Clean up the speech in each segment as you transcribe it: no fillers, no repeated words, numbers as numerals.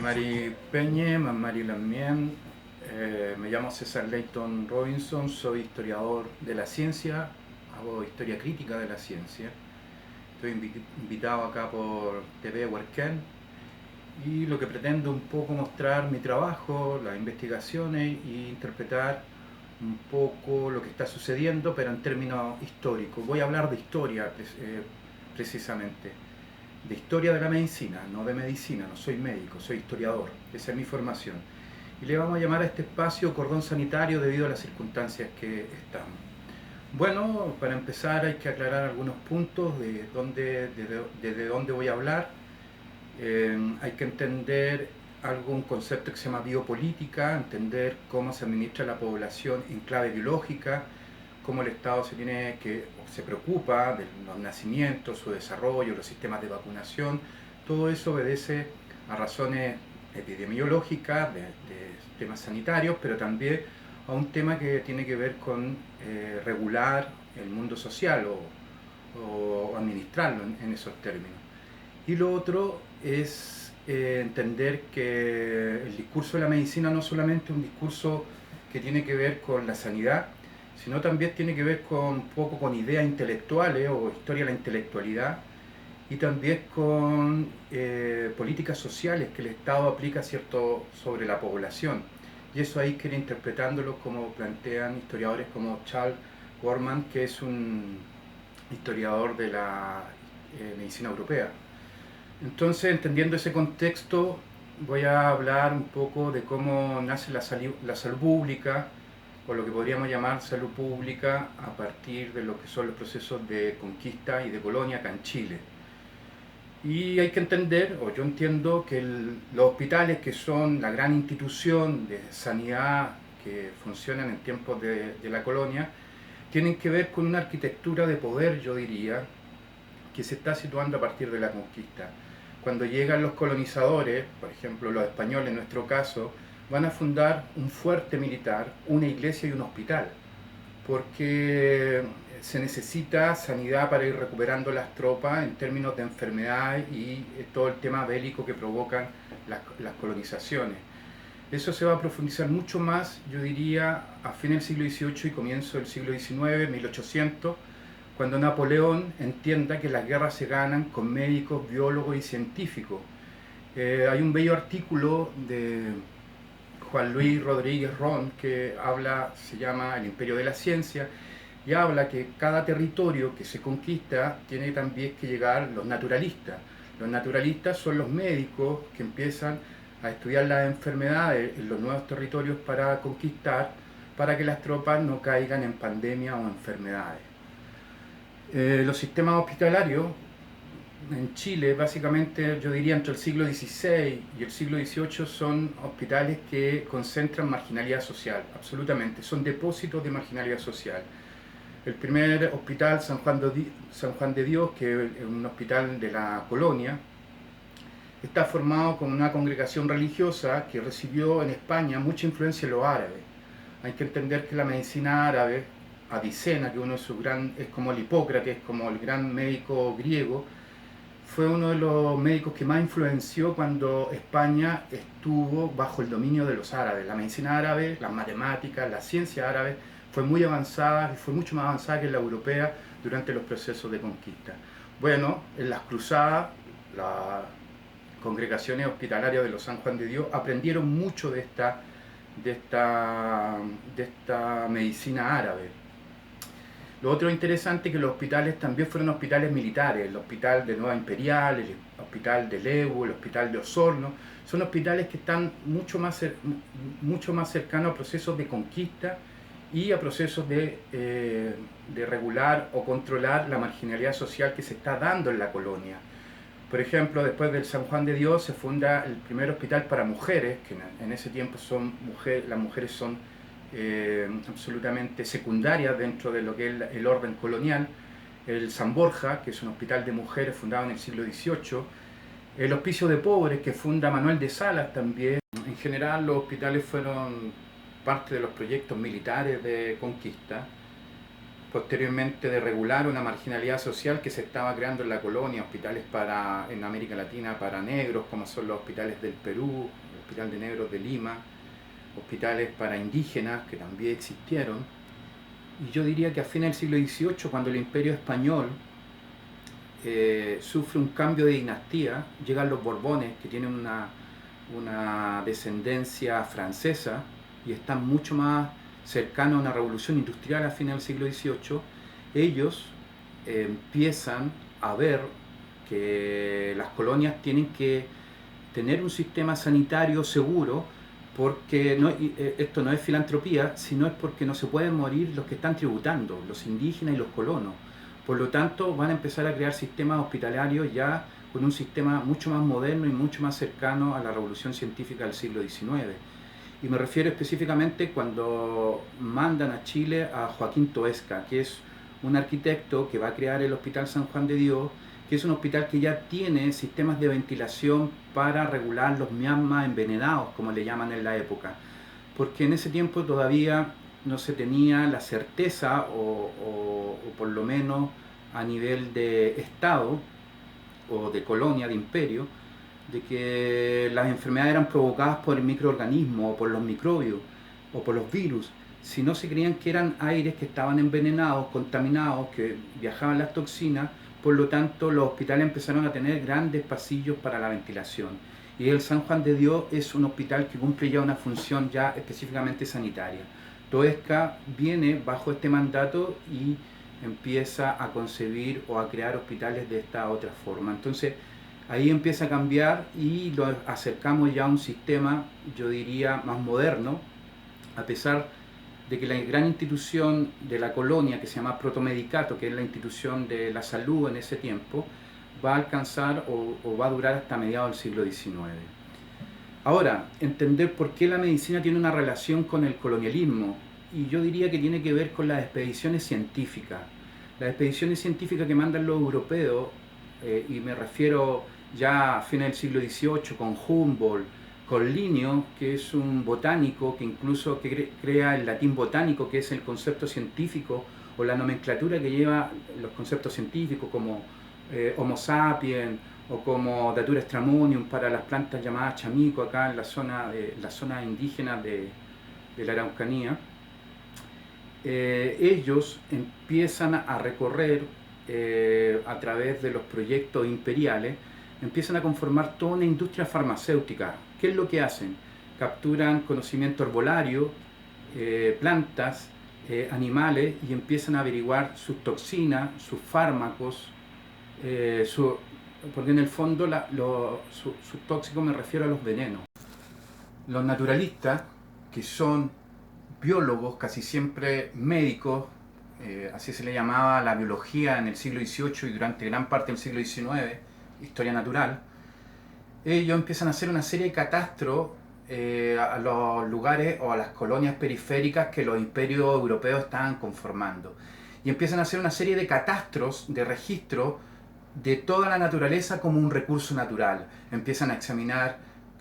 Mari Peñe, Mari Lamien, me llamo César Leighton Robinson, soy historiador de la ciencia, hago historia crítica de la ciencia. Estoy invitado acá por TV Huerquén y lo que pretendo un poco mostrar mi trabajo, las investigaciones e interpretar un poco lo que está sucediendo, pero en términos históricos. Voy a hablar de historia precisamente, de historia de la medicina, no de medicina, no soy médico, soy historiador, esa es mi formación. Y le vamos a llamar a este espacio cordón sanitario debido a las circunstancias que estamos. Bueno, para empezar hay que aclarar algunos puntos desde dónde voy a hablar. Hay que entender un concepto que se llama biopolítica, entender cómo se administra la población en clave biológica, cómo el Estado se preocupa de los nacimientos, su desarrollo, los sistemas de vacunación. Todo eso obedece a razones epidemiológicas, de temas sanitarios, pero también a un tema que tiene que ver con regular el mundo social o administrarlo en esos términos. Y lo otro es entender que el discurso de la medicina no solamente es un discurso que tiene que ver con la sanidad, sino también tiene que ver un poco con ideas intelectuales o historia de la intelectualidad, y también con políticas sociales que el Estado aplica sobre la población. Y eso hay que ir interpretándolo como plantean historiadores como Charles Gorman, que es un historiador de la medicina europea. Entonces, entendiendo ese contexto, voy a hablar un poco de cómo nace la salud pública, o lo que podríamos llamar salud pública, a partir de lo que son los procesos de conquista y de colonia acá en Chile. Y hay que entender, o yo entiendo, que los hospitales, que son la gran institución de sanidad que funcionan en tiempos de la colonia, tienen que ver con una arquitectura de poder, yo diría, que se está situando a partir de la conquista. Cuando llegan los colonizadores, por ejemplo los españoles en nuestro caso, van a fundar un fuerte militar, una iglesia y un hospital, porque se necesita sanidad para ir recuperando las tropas en términos de enfermedades y todo el tema bélico que provocan las colonizaciones. Eso se va a profundizar mucho más, yo diría, a fines del siglo XVIII y comienzo del siglo XIX, 1800, cuando Napoleón entienda que las guerras se ganan con médicos, biólogos y científicos. Hay un bello artículo de Juan Luis Rodríguez Ron que se llama El Imperio de la Ciencia, y habla que cada territorio que se conquista tiene también que llegar los naturalistas. Los naturalistas son los médicos que empiezan a estudiar las enfermedades en los nuevos territorios para conquistar, para que las tropas no caigan en pandemia o enfermedades. Los sistemas hospitalarios en Chile, básicamente, yo diría entre el siglo XVI y el siglo XVIII, son hospitales que concentran marginalidad social, absolutamente, son depósitos de marginalidad social. El primer hospital, San Juan de Dios, que es un hospital de la colonia, está formado con una congregación religiosa que recibió en España mucha influencia de los árabes. Hay que entender que la medicina árabe, Avicena, que es como el Hipócrates, como el gran médico griego, fue uno de los médicos que más influenció cuando España estuvo bajo el dominio de los árabes. La medicina árabe, las matemáticas, la ciencia árabe fue muy avanzada y fue mucho más avanzada que la europea durante los procesos de conquista. Bueno, en las cruzadas, las congregaciones hospitalarias de los San Juan de Dios aprendieron mucho de esta medicina árabe. Lo otro interesante es que los hospitales también fueron hospitales militares, el hospital de Nueva Imperial, el hospital de Lebu, el hospital de Osorno, son hospitales que están mucho más cercanos a procesos de conquista y a procesos de regular o controlar la marginalidad social que se está dando en la colonia. Por ejemplo, después del San Juan de Dios se funda el primer hospital para mujeres, que en ese tiempo las mujeres son absolutamente secundarias dentro de lo que es el orden colonial. El San Borja, que es un hospital de mujeres fundado en el siglo XVIII. El Hospicio de Pobres, que funda Manuel de Salas también. En general, los hospitales fueron parte de los proyectos militares de conquista. posteriormente de regular una marginalidad social que se estaba creando en la colonia, hospitales en América Latina para negros, como son los hospitales del Perú, el Hospital de Negros de Lima, hospitales para indígenas que también existieron. Y yo diría que a fines del siglo XVIII, cuando el Imperio Español sufre un cambio de dinastía, llegan los Borbones, que tienen una descendencia francesa y están mucho más cercanos a una revolución industrial a fines del siglo XVIII. Ellos empiezan a ver que las colonias tienen que tener un sistema sanitario seguro, porque esto no es filantropía, sino es porque no se pueden morir los que están tributando, los indígenas y los colonos. Por lo tanto, van a empezar a crear sistemas hospitalarios ya con un sistema mucho más moderno y mucho más cercano a la revolución científica del siglo XIX. Y me refiero específicamente cuando mandan a Chile a Joaquín Toesca, que es un arquitecto que va a crear el Hospital San Juan de Dios, que es un hospital que ya tiene sistemas de ventilación para regular los miasmas envenenados, como le llaman en la época. Porque en ese tiempo todavía no se tenía la certeza, o por lo menos a nivel de Estado, o de colonia, de imperio, de que las enfermedades eran provocadas por el microorganismo, o por los microbios, o por los virus, si no se creían que eran aires que estaban envenenados, contaminados, que viajaban las toxinas. Por lo tanto, los hospitales empezaron a tener grandes pasillos para la ventilación. Y el San Juan de Dios es un hospital que cumple ya una función ya específicamente sanitaria. Toesca viene bajo este mandato y empieza a concebir o a crear hospitales de esta otra forma. Entonces, ahí empieza a cambiar y lo acercamos ya a un sistema, yo diría, más moderno, a pesar de que la gran institución de la colonia, que se llama Protomedicato, que es la institución de la salud en ese tiempo, va a alcanzar o va a durar hasta mediados del siglo XIX. Ahora, entender por qué la medicina tiene una relación con el colonialismo, y yo diría que tiene que ver con las expediciones científicas. Las expediciones científicas que mandan los europeos, y me refiero ya a fines del siglo XVIII con Humboldt, con Linneo, que es un botánico que incluso crea el latín botánico, que es el concepto científico o la nomenclatura que lleva los conceptos científicos como Homo sapiens o como Datura stramonium para las plantas llamadas chamico acá en la zona indígena de la Araucanía. Ellos empiezan a recorrer a través de los proyectos imperiales, empiezan a conformar toda una industria farmacéutica. ¿Qué es lo que hacen? Capturan conocimiento herbolario, plantas, animales, y empiezan a averiguar sus toxinas, sus fármacos, porque en el fondo sus tóxicos me refiero a los venenos. Los naturalistas, que son biólogos, casi siempre médicos, así se le llamaba la biología en el siglo XVIII y durante gran parte del siglo XIX, historia natural, ellos empiezan a hacer una serie de catastros a los lugares o a las colonias periféricas que los imperios europeos estaban conformando. Y empiezan a hacer una serie de catastros, de registros de toda la naturaleza como un recurso natural. Empiezan a examinar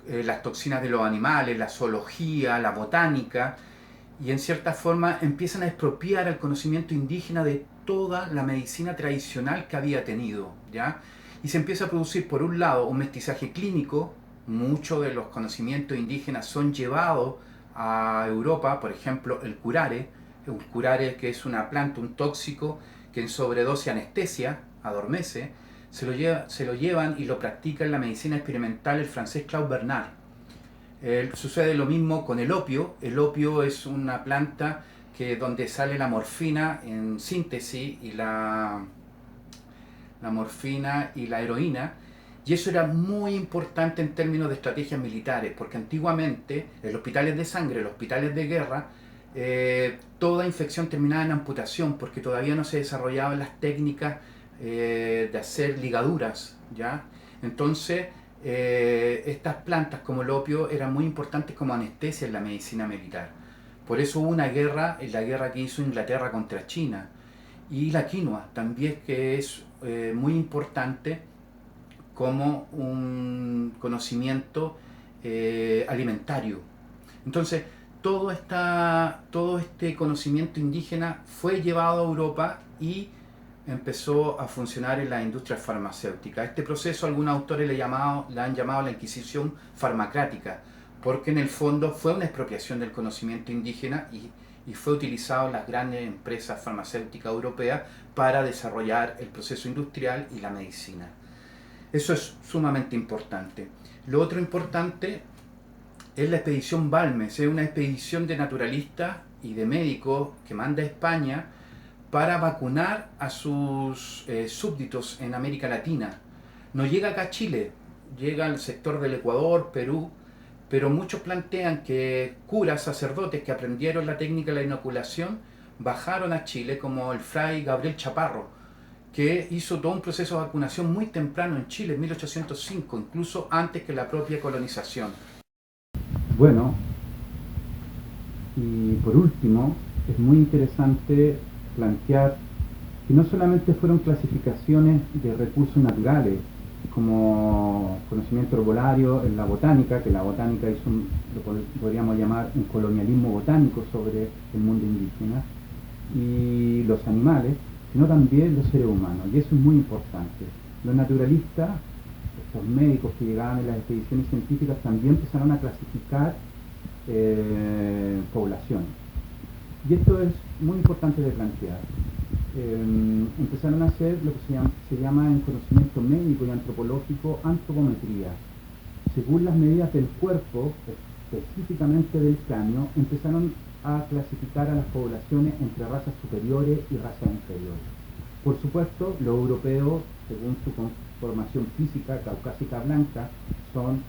las toxinas de los animales, la zoología, la botánica, y en cierta forma empiezan a expropiar el conocimiento indígena de toda la medicina tradicional que había tenido, ¿ya? Y se empieza a producir, por un lado, un mestizaje clínico. Muchos de los conocimientos indígenas son llevados a Europa, por ejemplo, el curare, que es una planta, un tóxico, que en sobredosis anestesia, adormece, se lo llevan y lo practica en la medicina experimental el francés Claude Bernard. Sucede lo mismo con el opio. El opio es una planta donde sale la morfina en síntesis, y la morfina y la heroína, y eso era muy importante en términos de estrategias militares, porque antiguamente en los hospitales de sangre, los hospitales de guerra, toda infección terminaba en amputación, porque todavía no se desarrollaban las técnicas de hacer ligaduras, ¿ya? Entonces, estas plantas como el opio eran muy importantes como anestesia en la medicina militar. Por eso hubo una guerra, la guerra que hizo Inglaterra contra China. Y la quinoa también, que es muy importante como un conocimiento alimentario. Entonces, todo este conocimiento indígena fue llevado a Europa y empezó a funcionar en la industria farmacéutica. Este proceso algunos autores le han llamado la Inquisición farmacrática, porque en el fondo fue una expropiación del conocimiento indígena y fue utilizado en las grandes empresas farmacéuticas europeas para desarrollar el proceso industrial y la medicina. Eso es sumamente importante. Lo otro importante es la expedición Balmes, es una expedición de naturalistas y de médicos que manda a España para vacunar a sus súbditos en América Latina. No llega acá a Chile, llega al sector del Ecuador, Perú, pero muchos plantean que curas, sacerdotes que aprendieron la técnica de la inoculación, bajaron a Chile, como el fray Gabriel Chaparro, que hizo todo un proceso de vacunación muy temprano en Chile, en 1805, incluso antes que la propia colonización. Bueno, y por último, es muy interesante plantear que no solamente fueron clasificaciones de recursos naturales, como conocimiento herbolario en la botánica, que la botánica hizo lo podríamos llamar un colonialismo botánico sobre el mundo indígena, y los animales, sino también los seres humanos, y eso es muy importante. Los naturalistas, estos médicos que llegaban en las expediciones científicas, también empezaron a clasificar poblaciones. Y esto es muy importante de plantear. Empezaron a hacer lo que se llama en conocimiento médico y antropológico antropometría. Según las medidas del cuerpo, específicamente del cráneo, empezaron a clasificar a las poblaciones entre razas superiores y razas inferiores. Por supuesto, los europeos, según su conformación física caucásica blanca, son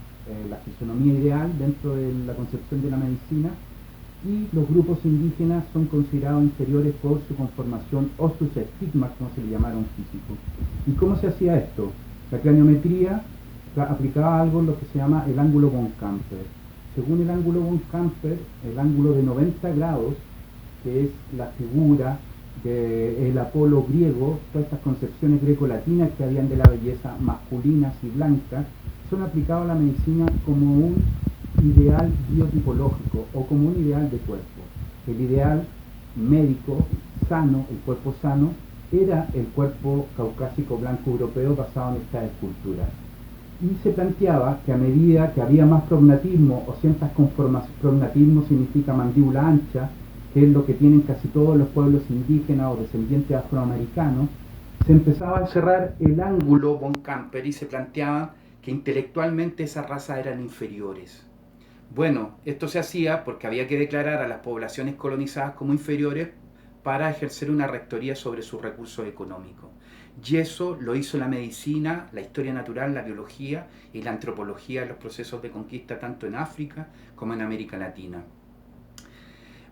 la fisonomía ideal dentro de la concepción de la medicina, y los grupos indígenas son considerados inferiores por su conformación o sus estigmas, como se le llamaron físicos. ¿Y cómo se hacía esto? La craniometría aplicaba algo lo que se llama el ángulo von Camper. Según el ángulo von Camper, el ángulo de 90 grados, que es la figura del Apolo griego, todas estas concepciones greco-latinas que habían de la belleza masculinas y blancas, son aplicados a la medicina como un ideal biotipológico o como un ideal de cuerpo. El ideal médico sano, el cuerpo sano, era el cuerpo caucásico blanco europeo basado en estas esculturas. Y se planteaba que a medida que había más prognatismo o ciertas conformaciones, prognatismo significa mandíbula ancha, que es lo que tienen casi todos los pueblos indígenas o descendientes afroamericanos, se empezaba a cerrar el ángulo von Camper y se planteaba que intelectualmente esas razas eran inferiores. Bueno, esto se hacía porque había que declarar a las poblaciones colonizadas como inferiores para ejercer una rectoría sobre sus recursos económicos. Y eso lo hizo la medicina, la historia natural, la biología y la antropología en los procesos de conquista tanto en África como en América Latina.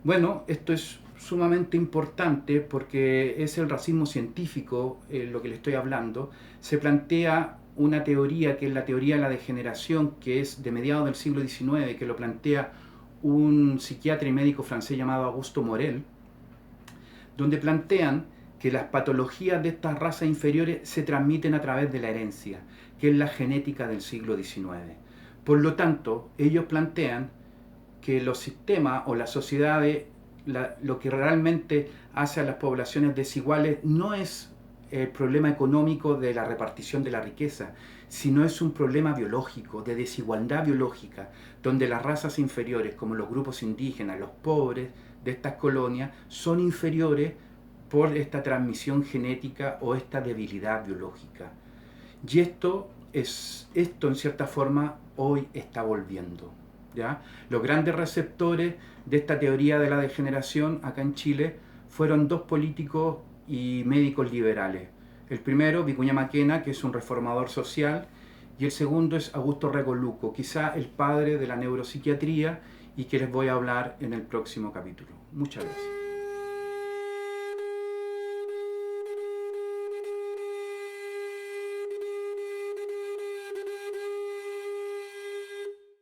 Bueno, esto es sumamente importante porque es el racismo científico, lo que le estoy hablando. Se plantea una teoría que es la teoría de la degeneración, que es de mediados del siglo XIX, que lo plantea un psiquiatra y médico francés llamado Augusto Morel, donde plantean que las patologías de estas razas inferiores se transmiten a través de la herencia, que es la genética del siglo XIX. Por lo tanto, ellos plantean que los sistemas o las sociedades, lo que realmente hace a las poblaciones desiguales no es el problema económico de la repartición de la riqueza, sino es un problema biológico, de desigualdad biológica, donde las razas inferiores, como los grupos indígenas, los pobres de estas colonias, son inferiores por esta transmisión genética o esta debilidad biológica. Y esto en cierta forma hoy está volviendo, ¿ya? Los grandes receptores de esta teoría de la degeneración acá en Chile fueron dos políticos y médicos liberales. El primero, Vicuña Maquena, que es un reformador social, y el segundo es Augusto Rego Luco, quizá el padre de la neuropsiquiatría, y que les voy a hablar en el próximo capítulo. Muchas gracias.